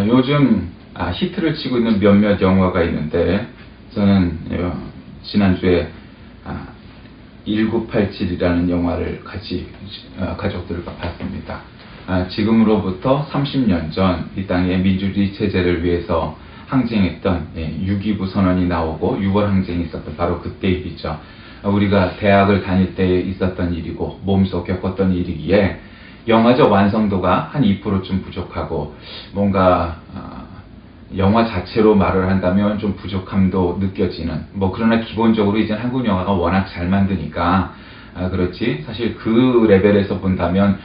요즘 히트를 치고 있는 몇몇 영화가 있는데 저는 지난주에 1987이라는 영화를 같이 가족들과 봤습니다. 지금으로부터 30년 전 이 땅의 민주주의 체제를 위해서 항쟁했던 6.29 선언이 나오고 6월 항쟁이 있었던 바로 그때 일이죠. 우리가 대학을 다닐 때 있었던 일이고 몸소 겪었던 일이기에 영화적 완성도가 한 2%좀 부족하고 뭔가 영화 자체로 말을 한다면 좀 부족함도 느껴지는 그러나 기본적으로 이제 한국 영화가 워낙 잘 만드니까 그렇지 사실 그 레벨에서 본다면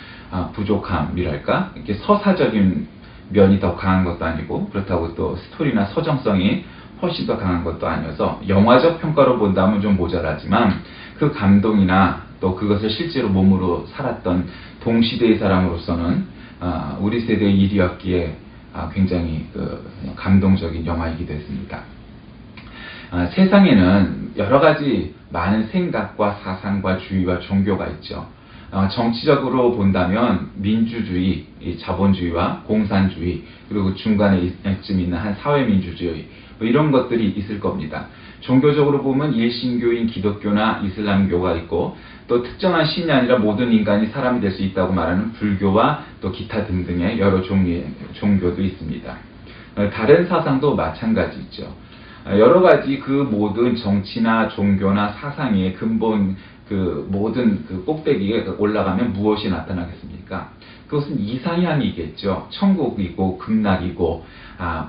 부족함이랄까 이렇게 서사적인 면이 더 강한 것도 아니고 그렇다고 또 스토리나 서정성이 훨씬 더 강한 것도 아니어서 영화적 평가로 본다면 좀 모자라지만 그 감동이나 또 그것을 실제로 몸으로 살았던 동시대의 사람으로서는 우리 세대의 일이었기에 굉장히 감동적인 영화이기도 했습니다. 세상에는 여러 가지 많은 생각과 사상과 주의와 종교가 있죠. 정치적으로 본다면 민주주의, 자본주의와 공산주의, 그리고 중간에 쯤 있는 한 사회민주주의 이런 것들이 있을 겁니다. 종교적으로 보면 일신교인 기독교나 이슬람교가 있고 또 특정한 신이 아니라 모든 인간이 사람이 될 수 있다고 말하는 불교와 또 기타 등등의 여러 종류의 종교도 있습니다. 다른 사상도 마찬가지죠. 여러 가지 그 모든 정치나 종교나 사상의 근본 모든 꼭대기에 올라가면 무엇이 나타나겠습니까? 그것은 이상향이겠죠. 천국이고 극락이고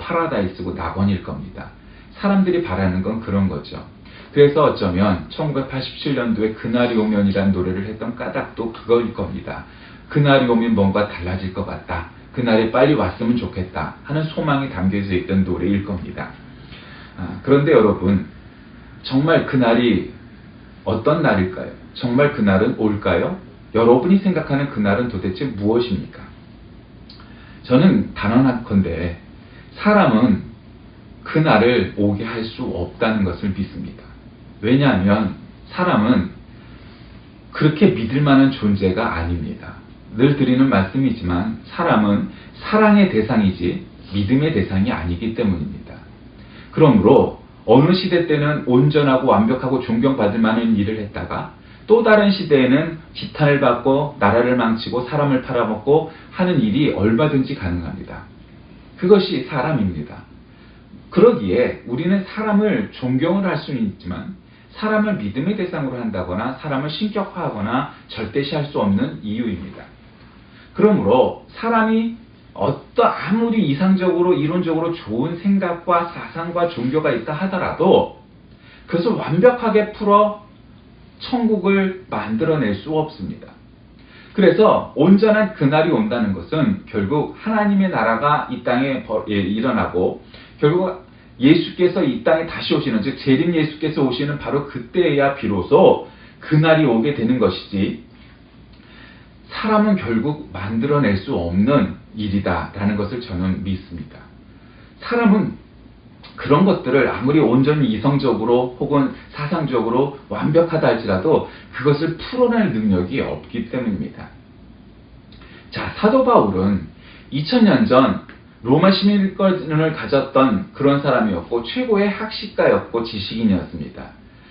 파라다이스고 낙원일 겁니다. 사람들이 바라는 건 그런 거죠. 그래서 어쩌면 1987년도에 그날이 오면이라는 노래를 했던 까닭도 그거일 겁니다. 그날이 오면 뭔가 달라질 것 같다. 그날이 빨리 왔으면 좋겠다 하는 소망이 담겨져 있던 노래일 겁니다. 그런데 여러분, 정말 그날이 어떤 날일까요? 정말 그날은 올까요? 여러분이 생각하는 그날은 도대체 무엇입니까? 저는 단언하건대 사람은 그날을 오게 할 수 없다는 것을 믿습니다. 왜냐하면 사람은 그렇게 믿을 만한 존재가 아닙니다. 늘 드리는 말씀이지만 사람은 사랑의 대상이지 믿음의 대상이 아니기 때문입니다. 그러므로 어느 시대 때는 온전하고 완벽하고 존경받을 만한 일을 했다가 또 다른 시대에는 지탄을 받고 나라를 망치고 사람을 팔아먹고 하는 일이 얼마든지 가능합니다. 그것이 사람입니다. 그러기에 우리는 사람을 존경을 할 수는 있지만 사람을 믿음의 대상으로 한다거나 사람을 신격화하거나 절대시할 수 없는 이유입니다. 그러므로 사람이 아무리 이상적으로 이론적으로 좋은 생각과 사상과 종교가 있다 하더라도 그것을 완벽하게 풀어 천국을 만들어낼 수 없습니다. 그래서 온전한 그날이 온다는 것은 결국 하나님의 나라가 이 땅에 일어나고 결국 예수께서 이 땅에 다시 오시는, 즉 재림 예수께서 오시는 바로 그때야 비로소 그날이 오게 되는 것이지 사람은 결국 만들어낼 수 없는 일이다라는 것을 저는 믿습니다. 사람은 그런 것들을 아무리 온전히 이성적으로 혹은 사상적으로 완벽하다 할지라도 그것을 풀어낼 능력이 없기 때문입니다. 자, 사도 바울은 2000년 전 로마 시민권을 가졌던 그런 사람이었고 최고의 학식가였고 지식인이었습니다.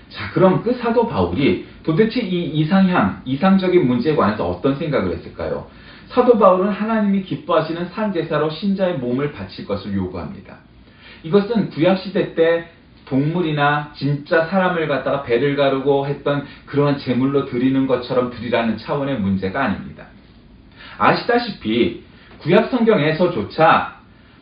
자, 그럼 그 사도 바울이 도대체 이 이상적인 문제에 관해서 어떤 생각을 했을까요? 사도 바울은 하나님이 기뻐하시는 산제사로 신자의 몸을 바칠 것을 요구합니다. 이것은 구약시대 때 동물이나 진짜 사람을 갖다가 배를 가르고 했던 그러한 제물로 드리는 것처럼 드리라는 차원의 문제가 아닙니다. 아시다시피 구약 성경에서조차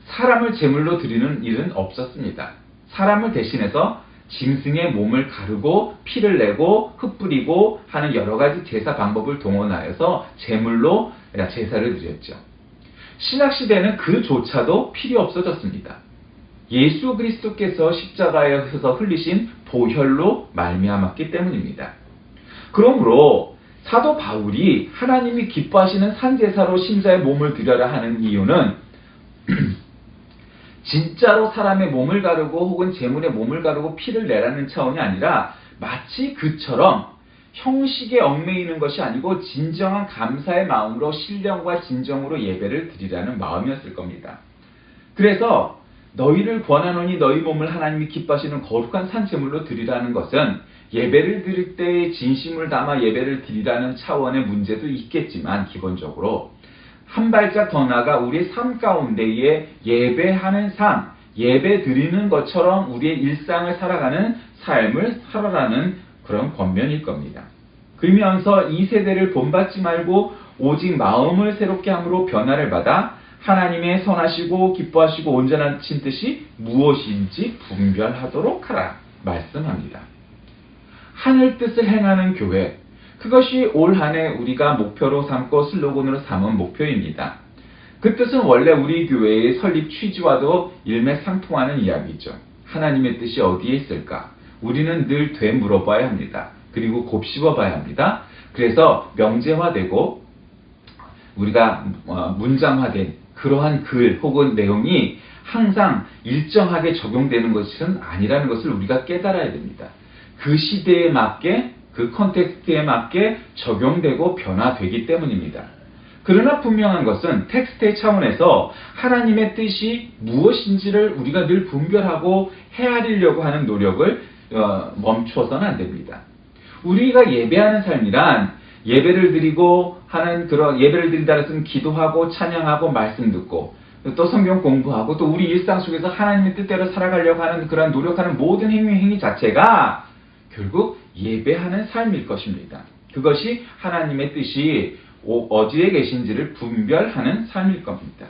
사람을 제물로 드리는 일은 없었습니다. 사람을 대신해서 짐승의 몸을 가르고 피를 내고 흩뿌리고 하는 여러 가지 제사 방법을 동원하여서 제물로 제사를 드렸죠. 신약시대는 그조차도 필요 없어졌습니다. 예수 그리스도께서 십자가에서 흘리신 보혈로 말미암았기 때문입니다. 그러므로 사도 바울이 하나님이 기뻐하시는 산제사로 신자의 몸을 드려라 하는 이유는 진짜로 사람의 몸을 가르고 혹은 제물의 몸을 가르고 피를 내라는 차원이 아니라 마치 그처럼 형식에 얽매이는 것이 아니고 진정한 감사의 마음으로 신령과 진정으로 예배를 드리라는 마음이었을 겁니다. 그래서 너희를 권하노니 너희 몸을 하나님이 기뻐하시는 거룩한 산제물로 드리라는 것은 예배를 드릴 때 진심을 담아 예배를 드리라는 차원의 문제도 있겠지만 기본적으로 한 발짝 더 나아가 우리의 삶 가운데에 예배하는 삶, 예배 드리는 것처럼 우리의 일상을 살아가는 삶을 살아라는 그런 권면일 겁니다. 그러면서 이 세대를 본받지 말고 오직 마음을 새롭게 함으로 변화를 받아 하나님의 선하시고 기뻐하시고 온전하신 뜻이 무엇인지 분별하도록 하라 말씀합니다. 하늘 뜻을 행하는 교회, 그것이 올 한 해 우리가 목표로 삼고 슬로건으로 삼은 목표입니다. 그 뜻은 원래 우리 교회의 설립 취지와도 일맥상통하는 이야기죠. 하나님의 뜻이 어디에 있을까? 우리는 늘 되물어봐야 합니다. 그리고 곱씹어봐야 합니다. 그래서 명제화되고 우리가 문장화된 그러한 글 혹은 내용이 항상 일정하게 적용되는 것은 아니라는 것을 우리가 깨달아야 됩니다. 그 시대에 맞게 그 컨텍스트에 맞게 적용되고 변화되기 때문입니다. 그러나 분명한 것은 텍스트의 차원에서 하나님의 뜻이 무엇인지를 우리가 늘 분별하고 헤아리려고 하는 노력을 멈춰서는 안 됩니다. 우리가 예배하는 삶이란 예배를 드리고 하는 그런 예배를 드린다는 것은 기도하고 찬양하고 말씀 듣고 또 성경 공부하고 또 우리 일상 속에서 하나님의 뜻대로 살아가려고 하는 그런 노력하는 모든 행위 자체가 결국 예배하는 삶일 것입니다. 그것이 하나님의 뜻이 어디에 계신지를 분별하는 삶일 겁니다.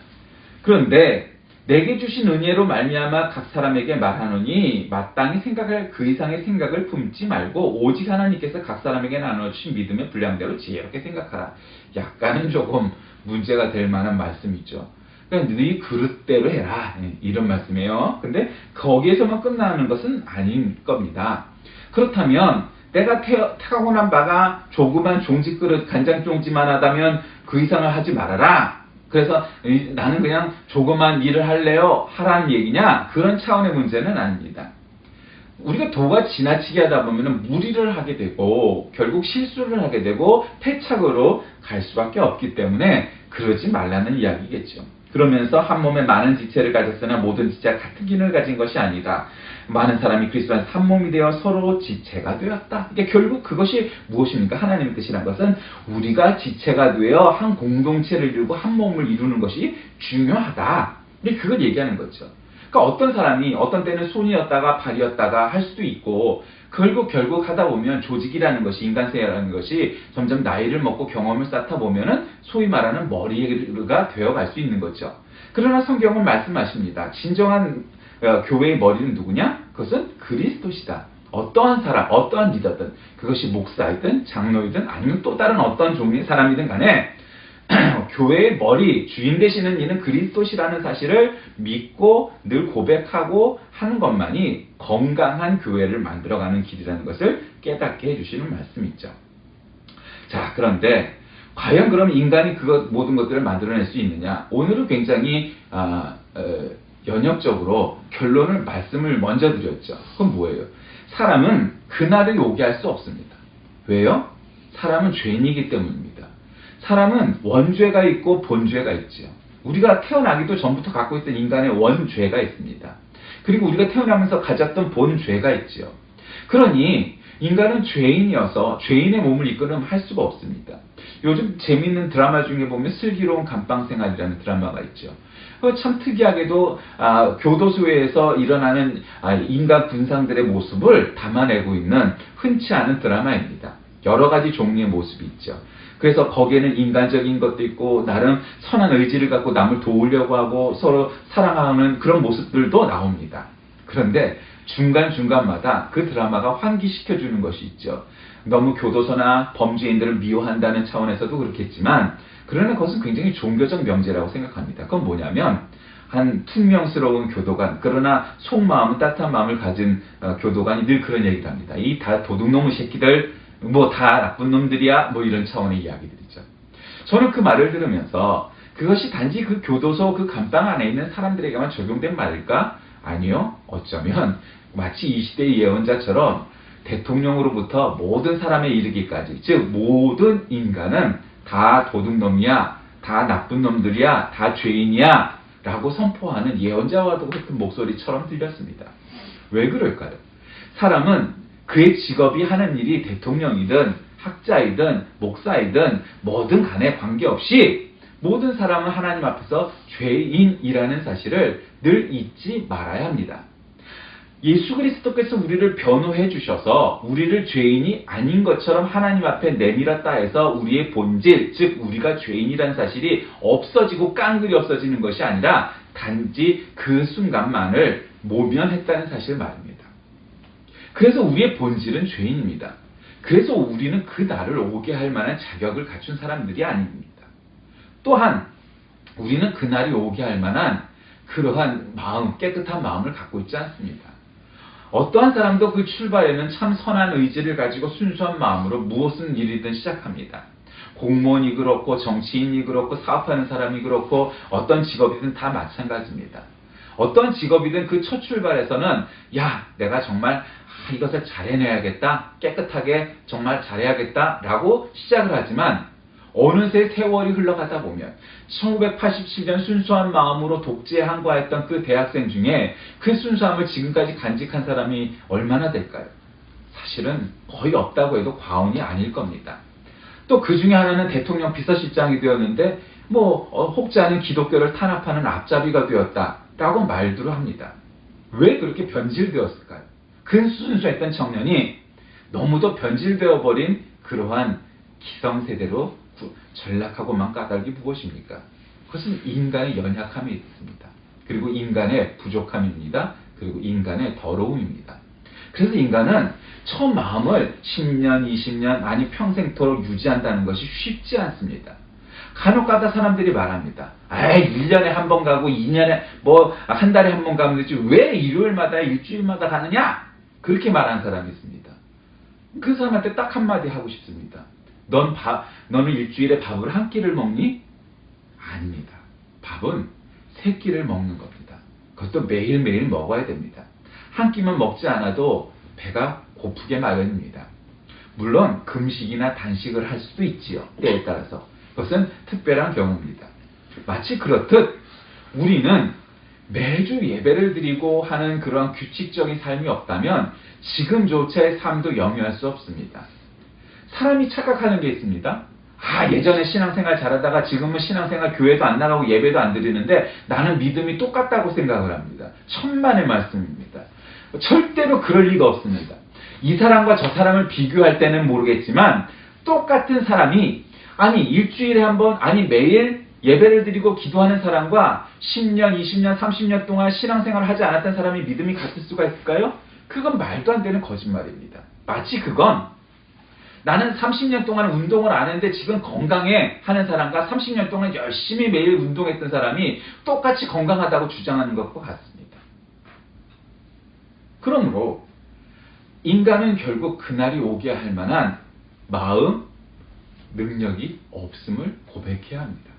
그런데 내게 주신 은혜로 말미암아 각 사람에게 말하노니 마땅히 생각할 그 이상의 생각을 품지 말고 오직 하나님께서 각 사람에게 나눠주신 믿음의 분량대로 지혜롭게 생각하라. 약간은 조금 문제가 될 만한 말씀이죠. 그러니까 네 그릇대로 해라 이런 말씀이에요. 근데 거기에서만 끝나는 것은 아닌 겁니다. 그렇다면 내가 타고난 바가 조그만 종지그릇 간장종지만 하다면 그 이상을 하지 말아라. 그래서 나는 그냥 조그만 일을 할래요 하라는 얘기냐? 그런 차원의 문제는 아닙니다. 우리가 도가 지나치게 하다 보면 무리를 하게 되고 결국 실수를 하게 되고 패착으로 갈 수밖에 없기 때문에 그러지 말라는 이야기겠죠. 그러면서 한 몸에 많은 지체를 가졌으나 모든 지체가 같은 기능을 가진 것이 아니다. 많은 사람이 그리스도 안에서 한 몸이 되어 서로 지체가 되었다. 그러니까 결국 그것이 무엇입니까? 하나님의 뜻이란 것은 우리가 지체가 되어 한 공동체를 이루고 한 몸을 이루는 것이 중요하다. 근데 그걸 얘기하는 거죠. 그러니까 어떤 사람이 어떤 때는 손이었다가 발이었다가 할 수도 있고 결국 하다 보면 조직이라는 것이 인간생이라는 것이 점점 나이를 먹고 경험을 쌓다 보면은 소위 말하는 머리가 되어갈 수 있는 거죠. 그러나 성경은 말씀하십니다. 진정한 교회의 머리는 누구냐? 그것은 그리스도시다. 어떠한 사람, 어떠한 리더든 그것이 목사이든 장로이든 아니면 또 다른 어떤 종류의 사람이든 간에 교회의 머리, 주인 되시는 이는 그리스도시라는 사실을 믿고 늘 고백하고 하는 것만이 건강한 교회를 만들어가는 길이라는 것을 깨닫게 해주시는 말씀이죠. 자, 그런데 과연 그럼 인간이 모든 것들을 만들어낼 수 있느냐? 오늘은 굉장히 연역적으로 말씀을 먼저 드렸죠. 그건 뭐예요? 사람은 그날을 오게 할 수 없습니다. 왜요? 사람은 죄인이기 때문입니다. 사람은 원죄가 있고 본죄가 있죠. 우리가 태어나기도 전부터 갖고 있던 인간의 원죄가 있습니다. 그리고 우리가 태어나면서 가졌던 본죄가 있죠. 그러니 인간은 죄인이어서 죄인의 몸을 이끌으면 할 수가 없습니다. 요즘 재미있는 드라마 중에 보면 슬기로운 감방생활이라는 드라마가 있죠. 참 특이하게도 교도소에서 일어나는 인간 군상들의 모습을 담아내고 있는 흔치 않은 드라마입니다. 여러 가지 종류의 모습이 있죠. 그래서 거기에는 인간적인 것도 있고 나름 선한 의지를 갖고 남을 도우려고 하고 서로 사랑하는 그런 모습들도 나옵니다. 그런데 중간중간마다 그 드라마가 환기시켜주는 것이 있죠. 너무 교도소나 범죄인들을 미워한다는 차원에서도 그렇겠지만 그러나 그것은 굉장히 종교적 명제라고 생각합니다. 그건 뭐냐면 한 퉁명스러운 교도관, 그러나 속마음은 따뜻한 마음을 가진 교도관이 늘 그런 얘기를 합니다. 이 다 도둑놈의 새끼들, 다 나쁜 놈들이야, 이런 차원의 이야기들이죠. 저는 그 말을 들으면서 그것이 단지 그 교도소 그 감방 안에 있는 사람들에게만 적용된 말일까? 아니요. 어쩌면 마치 이 시대의 예언자처럼 대통령으로부터 모든 사람에 이르기까지, 즉 모든 인간은 다 도둑놈이야, 다 나쁜 놈들이야, 다 죄인이야 라고 선포하는 예언자와도 같은 목소리처럼 들렸습니다. 왜 그럴까요? 사람은 그의 직업이 하는 일이 대통령이든 학자이든 목사이든 뭐든 간에 관계없이 모든 사람은 하나님 앞에서 죄인이라는 사실을 늘 잊지 말아야 합니다. 예수 그리스도께서 우리를 변호해 주셔서 우리를 죄인이 아닌 것처럼 하나님 앞에 내밀었다 해서 우리의 본질, 즉 우리가 죄인이라는 사실이 없어지고 깡그리 없어지는 것이 아니라 단지 그 순간만을 모면했다는 사실을 말합니다. 그래서 우리의 본질은 죄인입니다. 그래서 우리는 그 날을 오게 할 만한 자격을 갖춘 사람들이 아닙니다. 또한 우리는 그 날이 오게 할 만한 그러한 마음, 깨끗한 마음을 갖고 있지 않습니다. 어떠한 사람도 그 출발에는 참 선한 의지를 가지고 순수한 마음으로 무엇은 일이든 시작합니다. 공무원이 그렇고 정치인이 그렇고 사업하는 사람이 그렇고 어떤 직업이든 다 마찬가지입니다. 어떤 직업이든 그 첫 출발에서는 야, 내가 정말 이것을 잘해내야겠다, 깨끗하게 정말 잘해야겠다 라고 시작을 하지만 어느새 세월이 흘러가다 보면 1987년 순수한 마음으로 독재에 항거했던 그 대학생 중에 그 순수함을 지금까지 간직한 사람이 얼마나 될까요? 사실은 거의 없다고 해도 과언이 아닐 겁니다. 또 그 중에 하나는 대통령 비서실장이 되었는데 혹지 않은 기독교를 탄압하는 앞잡이가 되었다라고 말들을 합니다. 왜 그렇게 변질되었을까요? 그 순수했던 청년이 너무도 변질되어 버린 그러한 기성세대로 전락하고만 까닭이 무엇입니까? 그것은 인간의 연약함이 있습니다. 그리고 인간의 부족함입니다. 그리고 인간의 더러움입니다. 그래서 인간은 처음 마음을 10년, 20년, 아니 평생토록 유지한다는 것이 쉽지 않습니다. 간혹가다 사람들이 말합니다. 1년에 한 번 가고 2년에 한 달에 한 번 가면 되지 왜 일요일마다 일주일마다 가느냐? 그렇게 말하는 사람이 있습니다. 그 사람한테 딱 한마디 하고 싶습니다. 너는 일주일에 밥을 한 끼를 먹니? 아닙니다. 밥은 세 끼를 먹는 겁니다. 그것도 매일매일 먹어야 됩니다. 한 끼만 먹지 않아도 배가 고프게 마련입니다. 물론 금식이나 단식을 할 수도 있지요. 때에 따라서. 그것은 특별한 경우입니다. 마치 그렇듯 우리는 매주 예배를 드리고 하는 그런 규칙적인 삶이 없다면 지금조차의 삶도 영위할 수 없습니다. 사람이 착각하는 게 있습니다. 예전에 신앙생활 잘하다가 지금은 신앙생활 교회도 안 나가고 예배도 안 드리는데 나는 믿음이 똑같다고 생각을 합니다. 천만의 말씀입니다. 절대로 그럴 리가 없습니다. 이 사람과 저 사람을 비교할 때는 모르겠지만 똑같은 사람이 일주일에 한 번, 매일 예배를 드리고 기도하는 사람과 10년, 20년, 30년 동안 신앙생활을 하지 않았던 사람이 믿음이 같을 수가 있을까요? 그건 말도 안 되는 거짓말입니다. 마치 그건 나는 30년 동안 운동을 안 했는데 지금 건강해 하는 사람과 30년 동안 열심히 매일 운동했던 사람이 똑같이 건강하다고 주장하는 것과 같습니다. 그러므로 인간은 결국 그날이 오게 할 만한 마음, 능력이 없음을 고백해야 합니다.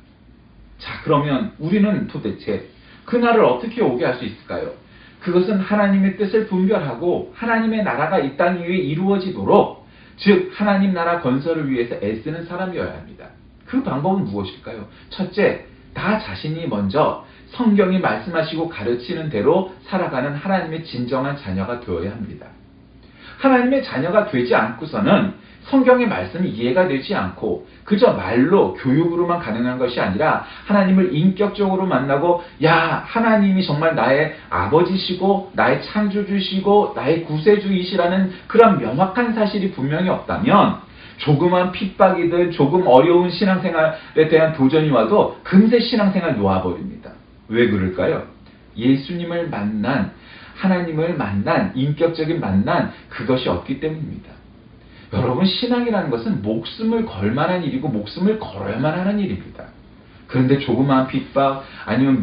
자, 그러면 우리는 도대체 그날을 어떻게 오게 할 수 있을까요? 그것은 하나님의 뜻을 분별하고 하나님의 나라가 이 땅 위에 이루어지도록 즉 하나님 나라 건설을 위해서 애쓰는 사람이어야 합니다. 그 방법은 무엇일까요? 첫째, 나 자신이 먼저 성경이 말씀하시고 가르치는 대로 살아가는 하나님의 진정한 자녀가 되어야 합니다. 하나님의 자녀가 되지 않고서는 성경의 말씀이 이해가 되지 않고 그저 말로 교육으로만 가능한 것이 아니라 하나님을 인격적으로 만나고 하나님이 정말 나의 아버지시고 나의 창조주시고 나의 구세주이시라는 그런 명확한 사실이 분명히 없다면 조그만 핍박이든 조금 어려운 신앙생활에 대한 도전이 와도 금세 신앙생활 놓아버립니다. 왜 그럴까요? 예수님을 만난 하나님을 만난 인격적인 만난 그것이 없기 때문입니다. 여러분 신앙이라는 것은 목숨을 걸 만한 일이고 목숨을 걸어야만 하는 일입니다. 그런데 조그마한 핍박 아니면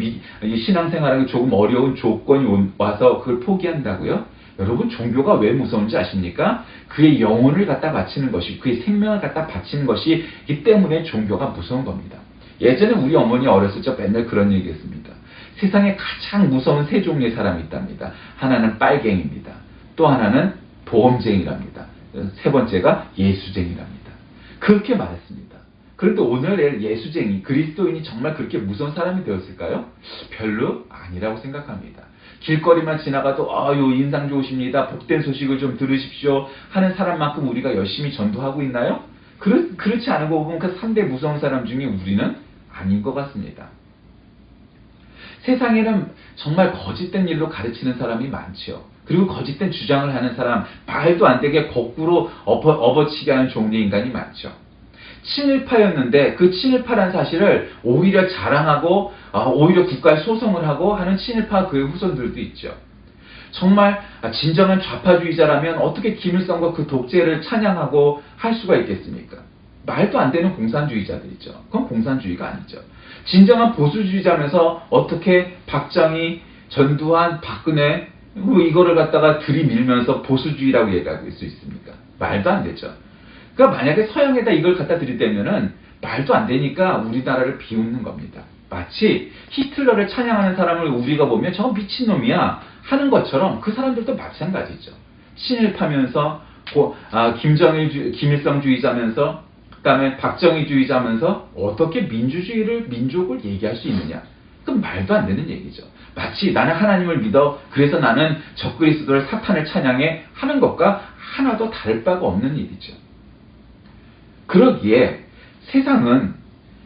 신앙생활하기 조금 어려운 조건이 와서 그걸 포기한다고요? 여러분 종교가 왜 무서운지 아십니까? 그의 영혼을 갖다 바치는 것이 그의 생명을 갖다 바치는 것이기 때문에 종교가 무서운 겁니다. 예전에 우리 어머니 어렸을 적 맨날 그런 얘기했습니다. 세상에 가장 무서운 세 종류의 사람이 있답니다. 하나는 빨갱이입니다. 또 하나는 보험쟁이랍니다. 세 번째가 예수쟁이랍니다. 그렇게 말했습니다. 그런데 오늘의 예수쟁이, 그리스도인이 정말 그렇게 무서운 사람이 되었을까요? 별로 아니라고 생각합니다. 길거리만 지나가도 요 인상 좋으십니다. 복된 소식을 좀 들으십시오 하는 사람만큼 우리가 열심히 전도하고 있나요? 그렇지 않은 거 보면 그 3대 무서운 사람 중에 우리는 아닌 것 같습니다. 세상에는 정말 거짓된 일로 가르치는 사람이 많죠. 그리고 거짓된 주장을 하는 사람, 말도 안 되게 거꾸로 업어치게 하는 종류의 인간이 많죠. 친일파였는데 그 친일파란 사실을 오히려 자랑하고 오히려 국가에 소송을 하고 하는 친일파 그의 후손들도 있죠. 정말 진정한 좌파주의자라면 어떻게 김일성과 그 독재를 찬양하고 할 수가 있겠습니까? 말도 안 되는 공산주의자들이죠. 그건 공산주의가 아니죠. 진정한 보수주의자면서 어떻게 박정희, 전두환, 박근혜 이거를 갖다가 들이밀면서 보수주의라고 얘기할 수 있습니까? 말도 안 되죠. 그러니까 만약에 서양에다 이걸 갖다 들이대면은 말도 안 되니까 우리나라를 비웃는 겁니다. 마치 히틀러를 찬양하는 사람을 우리가 보면 저거 미친놈이야 하는 것처럼 그 사람들도 마찬가지죠. 친일파면서 김일성주의자면서 그다음에 박정희주의자면서 어떻게 민족을 얘기할 수 있느냐? 그건 말도 안 되는 얘기죠. 마치 나는 하나님을 믿어 그래서 나는 적그리스도를 사탄을 찬양해 하는 것과 하나도 다를 바가 없는 일이죠. 그러기에 세상은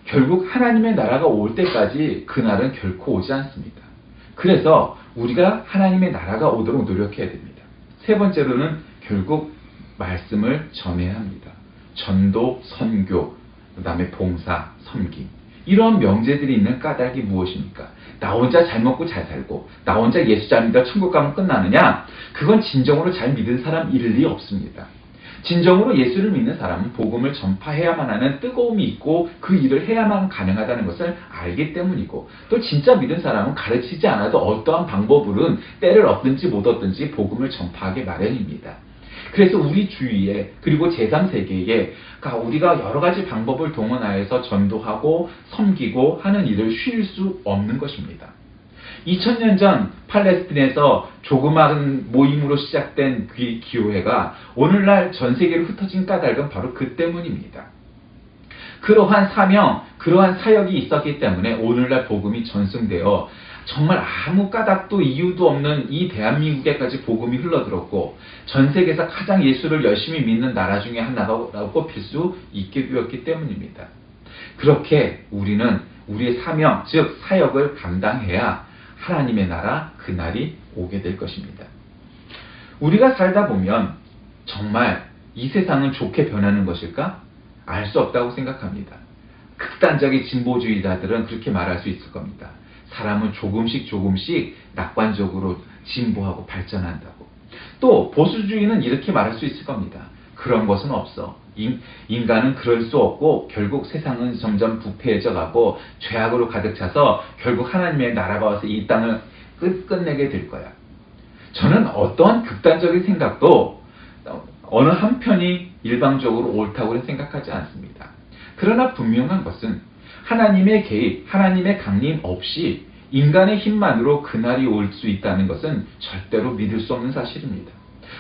결국 하나님의 나라가 올 때까지 그날은 결코 오지 않습니다. 그래서 우리가 하나님의 나라가 오도록 노력해야 됩니다. 세 번째로는 결국 말씀을 전해야 합니다. 전도, 선교, 그 다음에 봉사, 섬김. 이런 명제들이 있는 까닭이 무엇입니까? 나 혼자 잘 먹고 잘 살고 나 혼자 예수 잘 믿어 천국 가면 끝나느냐? 그건 진정으로 잘 믿은 사람 일 리 없습니다. 진정으로 예수를 믿는 사람은 복음을 전파해야만 하는 뜨거움이 있고 그 일을 해야만 가능하다는 것을 알기 때문이고 또 진짜 믿은 사람은 가르치지 않아도 어떠한 방법으로는 때를 얻든지 못 얻든지 복음을 전파하기 마련입니다. 그래서 우리 주위에 그리고 제3세계에 우리가 여러 가지 방법을 동원하여서 전도하고 섬기고 하는 일을 쉴 수 없는 것입니다. 2000년 전 팔레스틴에서 조그마한 모임으로 시작된 그 기호회가 오늘날 전 세계로 흩어진 까닭은 바로 그 때문입니다. 그러한 사명, 그러한 사역이 있었기 때문에 오늘날 복음이 전승되어 정말 아무 까닭도 이유도 없는 이 대한민국에까지 복음이 흘러들었고 전 세계에서 가장 예수를 열심히 믿는 나라 중에 하나라고 꼽힐 수 있게 되었기 때문입니다. 그렇게 우리는 우리의 사명, 즉 사역을 감당해야 하나님의 나라 그날이 오게 될 것입니다. 우리가 살다 보면 정말 이 세상은 좋게 변하는 것일까? 알 수 없다고 생각합니다. 극단적인 진보주의자들은 그렇게 말할 수 있을 겁니다. 사람은 조금씩 낙관적으로 진보하고 발전한다고. 또 보수주의는 이렇게 말할 수 있을 겁니다. 그런 것은 없어. 인간은 그럴 수 없고 결국 세상은 점점 부패해져 가고 죄악으로 가득 차서 결국 하나님의 나라가 와서 이 땅을 끝내게 될 거야. 저는 어떠한 극단적인 생각도 어느 한편이 일방적으로 옳다고 생각하지 않습니다. 그러나 분명한 것은 하나님의 개입, 하나님의 강림 없이 인간의 힘만으로 그날이 올 수 있다는 것은 절대로 믿을 수 없는 사실입니다.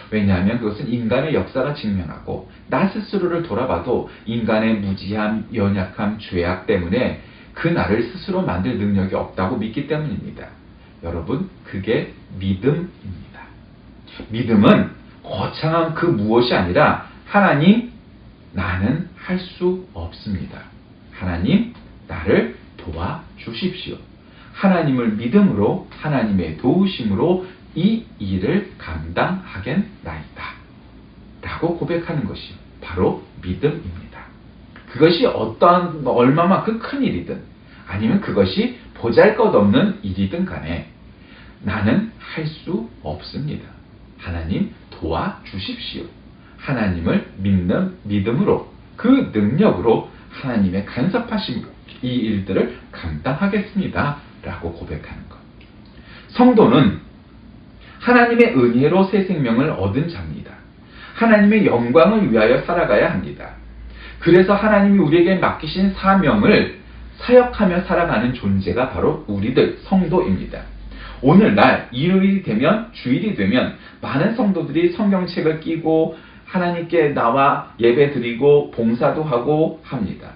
왜냐하면 그것은 인간의 역사가 증명하고 나 스스로를 돌아봐도 인간의 무지함, 연약함, 죄악 때문에 그 나를 스스로 만들 능력이 없다고 믿기 때문입니다. 여러분, 그게 믿음입니다. 믿음은 거창한 그 무엇이 아니라 하나님, 나는 할 수 없습니다. 하나님, 나를 도와주십시오. 하나님을 믿음으로 하나님의 도우심으로 이 일을 감당하겠나이다 라고 고백하는 것이 바로 믿음입니다. 그것이 어떠한 얼마만큼 큰 일이든 아니면 그것이 보잘것없는 일이든 간에 나는 할 수 없습니다. 하나님 도와주십시오. 하나님을 믿는 믿음으로 그 능력으로 하나님의 간섭하심으로 이 일들을 감당하겠습니다 라고 고백하는 것. 성도는 하나님의 은혜로 새 생명을 얻은 자입니다. 하나님의 영광을 위하여 살아가야 합니다. 그래서 하나님이 우리에게 맡기신 사명을 사역하며 살아가는 존재가 바로 우리들 성도입니다. 오늘날 일요일이 되면 주일이 되면 많은 성도들이 성경책을 끼고 하나님께 나와 예배 드리고 봉사도 하고 합니다.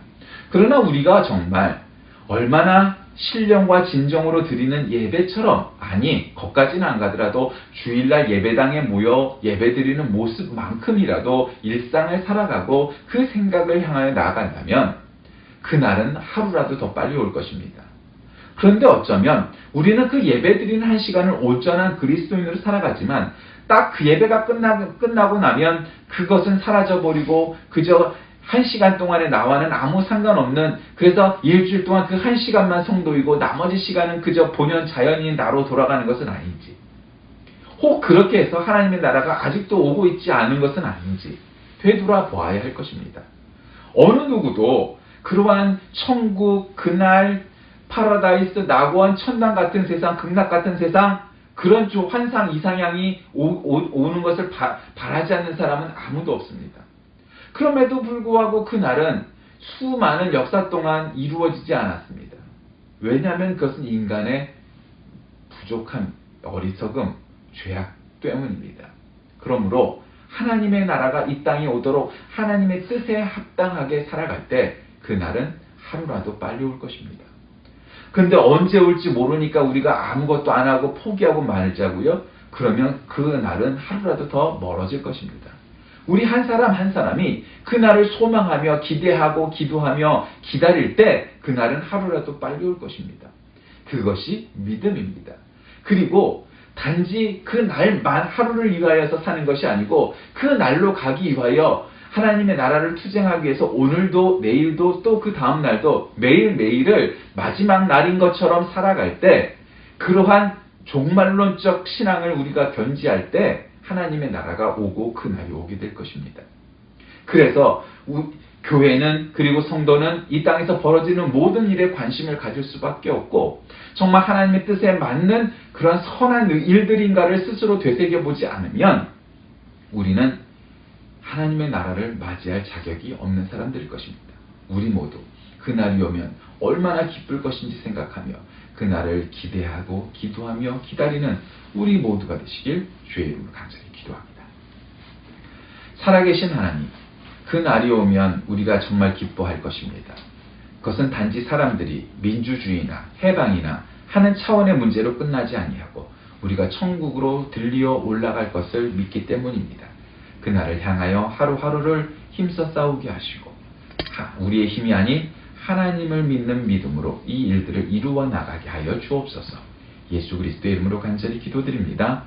그러나 우리가 정말 얼마나 신령과 진정으로 드리는 예배처럼, 아니 거기까지는 안 가더라도 주일날 예배당에 모여 예배드리는 모습만큼이라도 일상을 살아가고 그 생각을 향하여 나아간다면 그날은 하루라도 더 빨리 올 것입니다. 그런데 어쩌면 우리는 그 예배드리는 한 시간을 온전한 그리스도인으로 살아가지만 딱 그 예배가 끝나고 나면 그것은 사라져버리고 그저 한 시간 동안에 나와는 아무 상관없는, 그래서 일주일 동안 그 한 시간만 성도이고 나머지 시간은 그저 본연 자연인 나로 돌아가는 것은 아닌지, 혹 그렇게 해서 하나님의 나라가 아직도 오고 있지 않은 것은 아닌지 되돌아보아야 할 것입니다. 어느 누구도 그러한 천국, 그날, 파라다이스, 낙원, 천당 같은 세상, 극락 같은 세상, 그런 환상, 이상향이 오는 것을 바라지 않는 사람은 아무도 없습니다. 그럼에도 불구하고 그날은 수많은 역사 동안 이루어지지 않았습니다. 왜냐하면 그것은 인간의 부족함, 어리석음, 죄악 때문입니다. 그러므로 하나님의 나라가 이 땅에 오도록 하나님의 뜻에 합당하게 살아갈 때 그날은 하루라도 빨리 올 것입니다. 근데 언제 올지 모르니까 우리가 아무것도 안 하고 포기하고 말자고요? 그러면 그날은 하루라도 더 멀어질 것입니다. 우리 한 사람 한 사람이 그날을 소망하며 기대하고 기도하며 기다릴 때 그날은 하루라도 빨리 올 것입니다. 그것이 믿음입니다. 그리고 단지 그 날만 하루를 위하여서 사는 것이 아니고 그 날로 가기 위하여 하나님의 나라를 투쟁하기 위해서 오늘도 내일도 또 그 다음 날도 매일매일을 마지막 날인 것처럼 살아갈 때, 그러한 종말론적 신앙을 우리가 견지할 때 하나님의 나라가 오고 그 날이 오게 될 것입니다. 그래서 교회는, 그리고 성도는 이 땅에서 벌어지는 모든 일에 관심을 가질 수밖에 없고, 정말 하나님의 뜻에 맞는 그런 선한 일들인가를 스스로 되새겨보지 않으면 우리는 하나님의 나라를 맞이할 자격이 없는 사람들일 것입니다. 우리 모두 그날이 오면 얼마나 기쁠 것인지 생각하며 그날을 기대하고 기도하며 기다리는 우리 모두가 되시길 주의 이름으로 간절히 기도합니다. 살아계신 하나님, 그 날이 오면 우리가 정말 기뻐할 것입니다. 그것은 단지 사람들이 민주주의나 해방이나 하는 차원의 문제로 끝나지 아니하고 우리가 천국으로 들리어 올라갈 것을 믿기 때문입니다. 그날을 향하여 하루하루를 힘써 싸우게 하시고 우리의 힘이 아닌 하나님을 믿는 믿음으로 이 일들을 이루어 나가게 하여 주옵소서. 예수 그리스도의 이름으로 간절히 기도드립니다.